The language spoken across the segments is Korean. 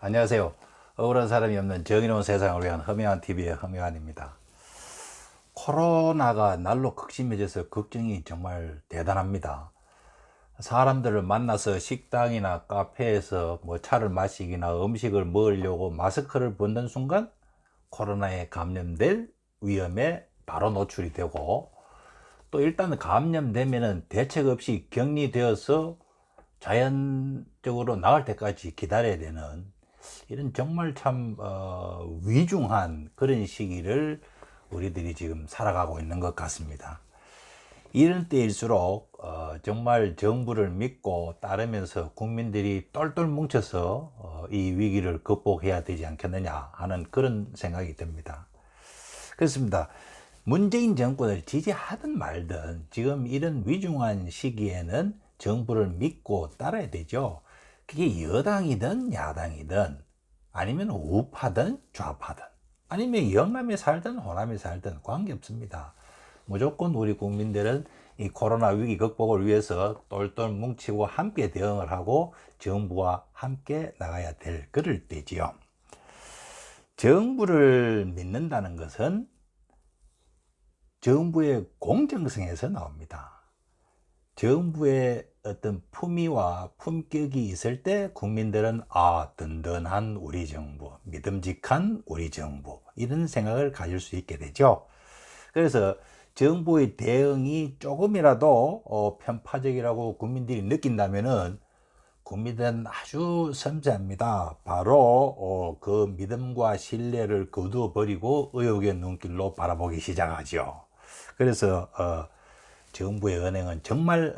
안녕하세요. 억울한 사람이 없는 정의로운 세상을 위한 허명한 TV의 허명한입니다. 코로나가 날로 극심해져서 걱정이 정말 대단합니다. 사람들을 만나서 식당이나 카페에서 차를 마시기나 음식을 먹으려고 마스크를 벗는 순간 코로나에 감염될 위험에 바로 노출이 되고, 또 일단 감염되면은 대책 없이 격리되어서 자연적으로 나을 때까지 기다려야 되는, 이런 정말 참 위중한 그런 시기를 우리들이 지금 살아가고 있는 것 같습니다. 이런 때일수록 정말 정부를 믿고 따르면서 국민들이 똘똘 뭉쳐서 이 위기를 극복해야 되지 않겠느냐 하는 그런 생각이 듭니다. 그렇습니다. 문재인 정권을 지지하든 말든 지금 이런 위중한 시기에는 정부를 믿고 따라야 되죠. 그게 여당이든 야당이든, 아니면 우파든 좌파든, 아니면 영남에 살든 호남에 살든 관계없습니다. 무조건 우리 국민들은 이 코로나 위기 극복을 위해서 똘똘 뭉치고 함께 대응을 하고 정부와 함께 나가야 될 그럴 때지요. 정부를 믿는다는 것은 정부의 공정성에서 나옵니다. 정부의 어떤 품위와 품격이 있을 때 국민들은 든든한 우리 정부, 믿음직한 우리 정부, 이런 생각을 가질 수 있게 되죠. 그래서 정부의 대응이 조금이라도 편파적이라고 국민들이 느낀다면은 국민들은 아주 섬세합니다. 바로 그 믿음과 신뢰를 거두어 버리고 의혹의 눈길로 바라보기 시작하죠. 그래서 정부의 은행은 정말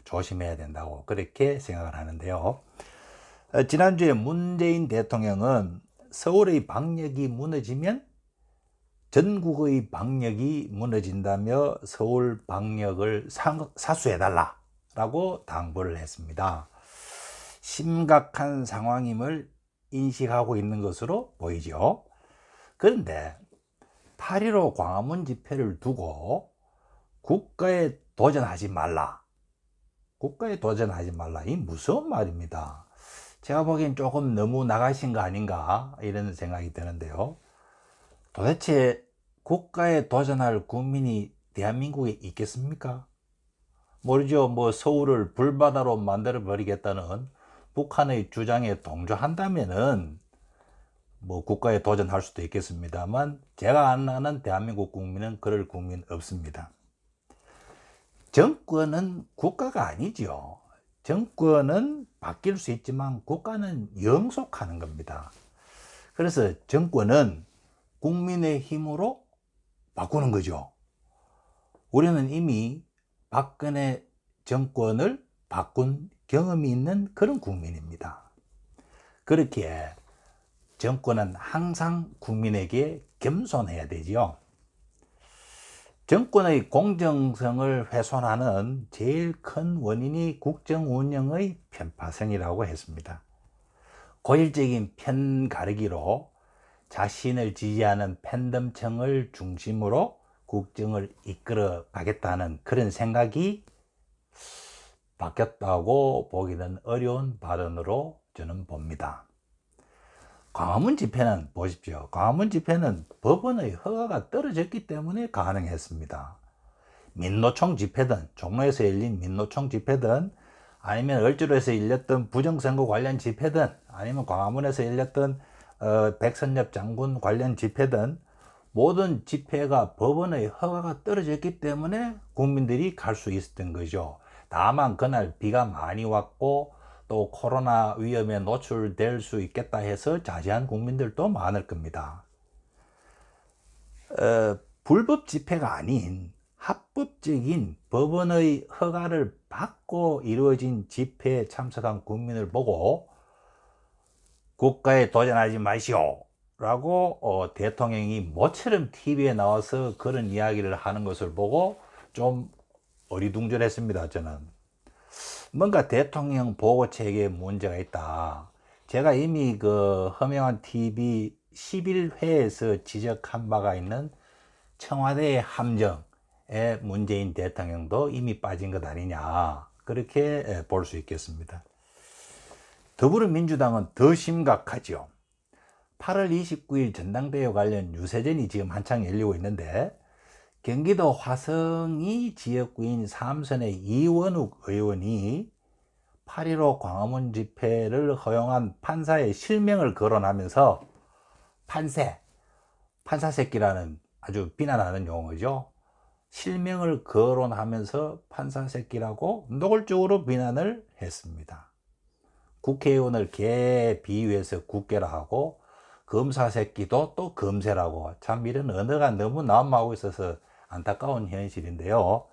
조심해야 된다고 그렇게 생각을 하는데요. 지난주에 문재인 대통령은 서울의 방역이 무너지면 전국의 방역이 무너진다며 서울 방역을 사수해달라고 당부를 했습니다. 심각한 상황임을 인식하고 있는 것으로 보이죠. 그런데 8.15 광화문 집회를 두고 국가에 도전하지 말라, 이 무서운 말입니다. 제가 보기엔 조금 너무 나가신 거 아닌가 이런 생각이 드는데요. 도대체 국가에 도전할 국민이 대한민국에 있겠습니까? 모르죠. 서울을 불바다로 만들어 버리겠다는 북한의 주장에 동조한다면은 국가에 도전할 수도 있겠습니다만, 제가 아는 대한민국 국민은 그럴 국민 없습니다. 정권은 국가가 아니죠. 정권은 바뀔 수 있지만 국가는 영속하는 겁니다. 그래서 정권은 국민의 힘으로 바꾸는 거죠. 우리는 이미 박근혜 정권을 바꾼 경험이 있는 그런 국민입니다. 그렇기에 정권은 항상 국민에게 겸손해야 되지요. 정권의 공정성을 훼손하는 제일 큰 원인이 국정 운영의 편파성이라고 했습니다. 고질적인 편 가르기로 자신을 지지하는 팬덤층을 중심으로 국정을 이끌어 가겠다는 그런 생각이 바뀌었다고 보기는 어려운 발언으로 저는 봅니다. 광화문 집회는 보십시오. 광화문 집회는 법원의 허가가 떨어졌기 때문에 가능했습니다. 민노총 집회든, 종로에서 열린 민노총 집회든, 아니면 얼주로에서 열렸던 부정선거 관련 집회든, 아니면 광화문에서 열렸던 백선엽 장군 관련 집회든, 모든 집회가 법원의 허가가 떨어졌기 때문에 국민들이 갈 수 있었던 거죠. 다만 그날 비가 많이 왔고 또 코로나 위험에 노출될 수 있겠다 해서 자제한 국민들도 많을 겁니다. 불법 집회가 아닌 합법적인 법원의 허가를 받고 이루어진 집회에 참석한 국민을 보고 국가에 도전하지 마시오 라고 대통령이 모처럼 TV에 나와서 그런 이야기를 하는 것을 보고 좀 어리둥절했습니다. 저는 뭔가 대통령 보고체계에 문제가 있다. 제가 이미 그 허명한 TV 11회에서 지적한 바가 있는 청와대의 함정에 문재인 대통령도 이미 빠진 것 아니냐, 그렇게 볼 수 있겠습니다. 더불어민주당은 더 심각하죠. 8월 29일 전당대회 관련 유세전이 지금 한창 열리고 있는데, 경기도 화성이 지역구인 삼선의 이원욱 의원이 8.15 광화문 집회를 허용한 판사의 실명을 거론하면서 판사 새끼라는 아주 비난하는 용어죠. 실명을 거론하면서 판사 새끼라고 노골적으로 비난을 했습니다. 국회의원을 개 비유해서 국개라 하고, 검사 새끼도 또 검새라고, 참 이런 언어가 너무 난무하고 있어서 안타까운 현실인데요.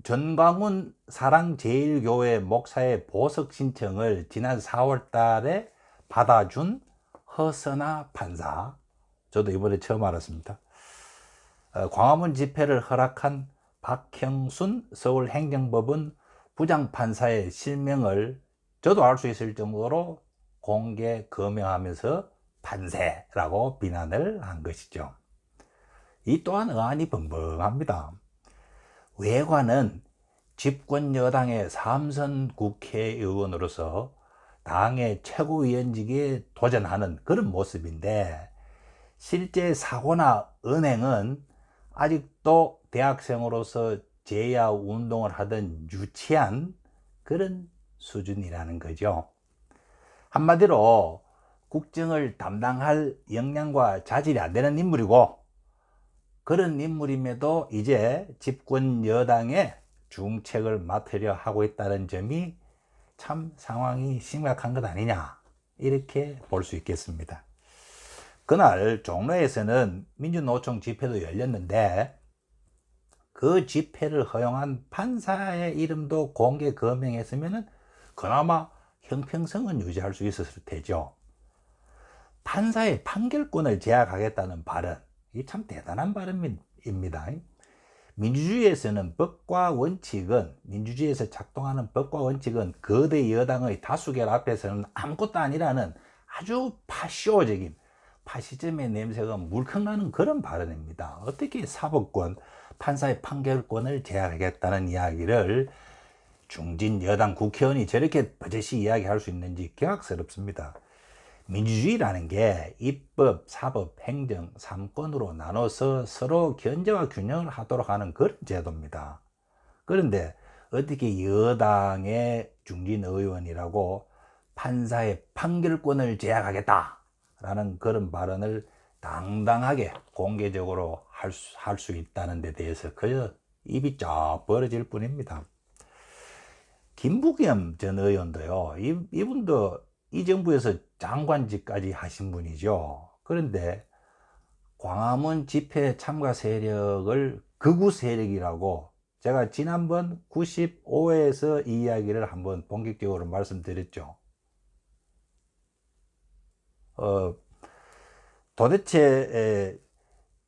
전광훈 사랑제일교회 목사의 보석 신청을 지난 4월 달에 받아준 허선아 판사, 저도 이번에 처음 알았습니다. 광화문 집회를 허락한 박형순 서울행정법원 부장판사의 실명을 저도 알 수 있을 정도로 공개 거명하면서 판세라고 비난을 한 것이죠. 이 또한 의안이 벙벙합니다. 외관은 집권 여당의 삼선 국회의원으로서 당의 최고위원직에 도전하는 그런 모습인데, 실제 사고나 은행은 아직도 대학생으로서 재야 운동을 하던 유치한 그런 수준이라는 거죠. 한마디로 국정을 담당할 역량과 자질이 안 되는 인물이고, 그런 인물임에도 이제 집권 여당의 중책을 맡으려 하고 있다는 점이 참 상황이 심각한 것 아니냐, 이렇게 볼 수 있겠습니다. 그날 종로에서는 민주노총 집회도 열렸는데, 그 집회를 허용한 판사의 이름도 공개 거명했으면 그나마 형평성은 유지할 수 있었을 테죠. 판사의 판결권을 제약하겠다는 발언, 이 참 대단한 발언입니다. 민주주의에서는 민주주의에서 작동하는 법과 원칙은 거대 여당의 다수결 앞에서는 아무것도 아니라는 아주 파시즘의 냄새가 물컥나는 그런 발언입니다. 어떻게 사법권, 판사의 판결권을 제약하겠다는 이야기를 중진 여당 국회의원이 저렇게 버젓이 이야기할 수 있는지 경악스럽습니다. 민주주의라는 게 입법, 사법, 행정 3권으로 나눠서 서로 견제와 균형을 하도록 하는 그런 제도입니다. 그런데 어떻게 여당의 중진 의원이라고 판사의 판결권을 제약하겠다라는 그런 발언을 당당하게 공개적으로 할 수 있다는 데 대해서 그저 입이 쫙 벌어질 뿐입니다. 김부겸 전 의원도요, 이분도 이 정부에서 장관직까지 하신 분이죠. 그런데 광화문 집회 참가 세력을 극우 세력이라고 제가 지난번 95회에서 이 이야기를 한번 본격적으로 말씀드렸죠. 도대체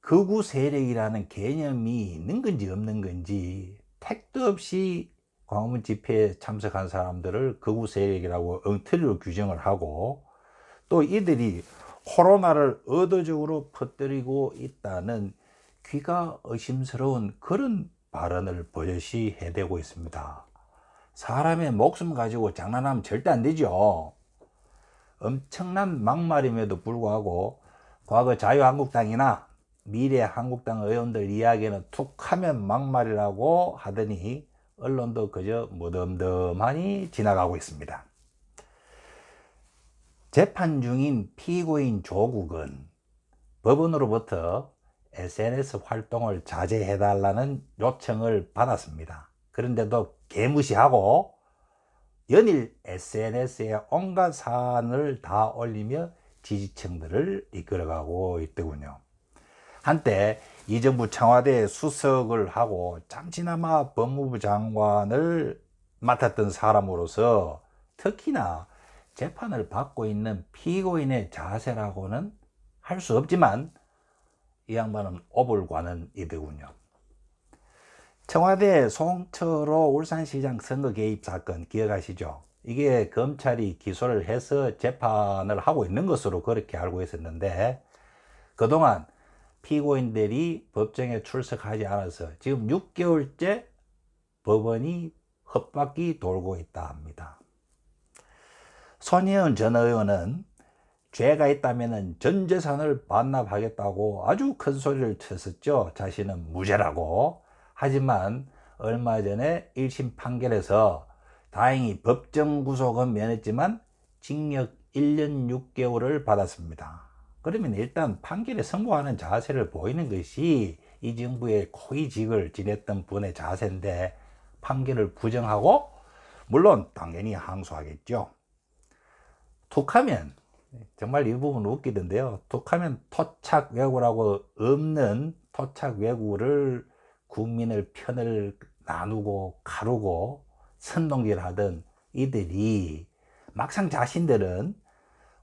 극우 세력이라는 개념이 있는 건지 없는 건지, 택도 없이 광화문 집회에 참석한 사람들을 극우 세력이라고 엉터리로 규정을 하고, 또 이들이 코로나를 의도적으로 퍼뜨리고 있다는 귀가 의심스러운 그런 발언을 버젓이 해대고 있습니다. 사람의 목숨 가지고 장난하면 절대 안 되죠. 엄청난 막말임에도 불구하고 과거 자유한국당이나 미래 한국당 의원들 이야기는 툭 하면 막말이라고 하더니 언론도 그저 무덤덤하니 지나가고 있습니다. 재판 중인 피고인 조국은 법원으로부터 SNS 활동을 자제해달라는 요청을 받았습니다. 그런데도 개무시하고 연일 SNS에 온갖 사안을 다 올리며 지지층들을 이끌어가고 있더군요. 한때 이 정부 청와대 수석을 하고 잠시나마 법무부 장관을 맡았던 사람으로서 특히나 재판을 받고 있는 피고인의 자세라고는 할 수 없지만, 이 양반은 오불관은이더군요. 청와대 송철호 울산시장 선거 개입 사건 기억하시죠? 이게 검찰이 기소를 해서 재판을 하고 있는 것으로 그렇게 알고 있었는데, 그동안 피고인들이 법정에 출석하지 않아서 지금 6개월째 법원이 헛바퀴 돌고 있다 합니다. 손혜원 전 의원은 죄가 있다면 전 재산을 반납하겠다고 아주 큰 소리를 쳤었죠. 자신은 무죄라고. 하지만 얼마 전에 1심 판결에서 다행히 법정 구속은免했지만 징역 1년 6개월을 받았습니다. 그러면 일단 판결에 승복하는 자세를 보이는 것이 이 정부의 고위직을 지냈던 분의 자세인데, 판결을 부정하고 물론 당연히 항소하겠죠. 툭하면, 정말 이 부분 웃기던데요, 툭하면 토착 왜구라고 없는 토착 왜구를 국민을 편을 나누고 가르고 선동질하던 이들이 막상 자신들은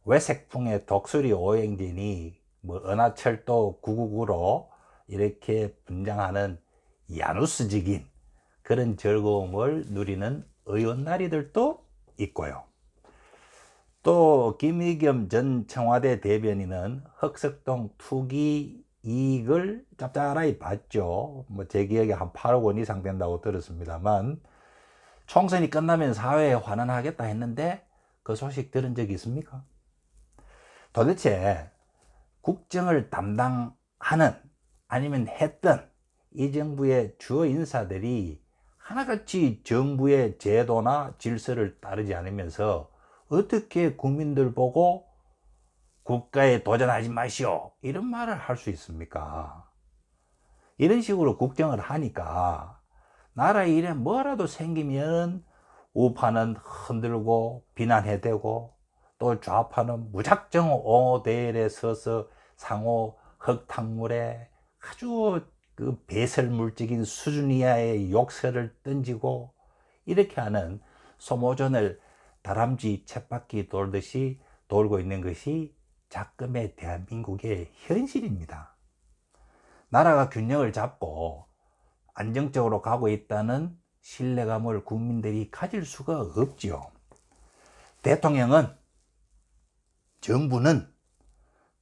외색풍의 독수리 오행진이 뭐 은하철도 999로 이렇게 분장하는 야누스적인 그런 즐거움을 누리는 의원나리들도 있고요. 또 김의겸 전 청와대 대변인은 흑석동 투기 이익을 짭짤하게 봤죠. 뭐 제 기억에 한 8억 원 이상 된다고 들었습니다만, 총선이 끝나면 사회에 환원하겠다 했는데 그 소식 들은 적이 있습니까? 도대체 국정을 담당하는 아니면 했던 이 정부의 주요 인사들이 하나같이 정부의 제도나 질서를 따르지 않으면서 어떻게 국민들 보고 국가에 도전하지 마시오 이런 말을 할 수 있습니까? 이런 식으로 국정을 하니까 나라 일에 뭐라도 생기면 우파는 흔들고 비난해대고, 또 좌파는 무작정 옹호대열에 서서 상호 흙탕물에 아주 그 배설물적인 수준 이하의 욕설을 던지고, 이렇게 하는 소모전을 다람쥐 쳇바퀴 돌듯이 돌고 있는 것이 작금의 대한민국의 현실입니다. 나라가 균형을 잡고 안정적으로 가고 있다는 신뢰감을 국민들이 가질 수가 없지요. 대통령은, 정부는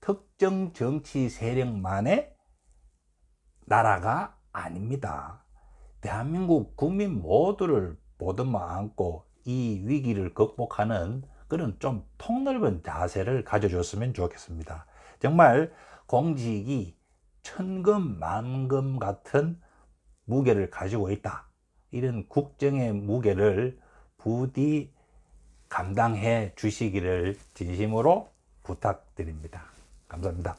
특정 정치 세력만의 나라가 아닙니다. 대한민국 국민 모두를 보듬어 안고 이 위기를 극복하는 그런 좀 폭넓은 자세를 가져줬으면 좋겠습니다. 정말 공직이 천금 만금 같은 무게를 가지고 있다. 이런 국정의 무게를 부디 감당해 주시기를 진심으로 부탁드립니다. 감사합니다.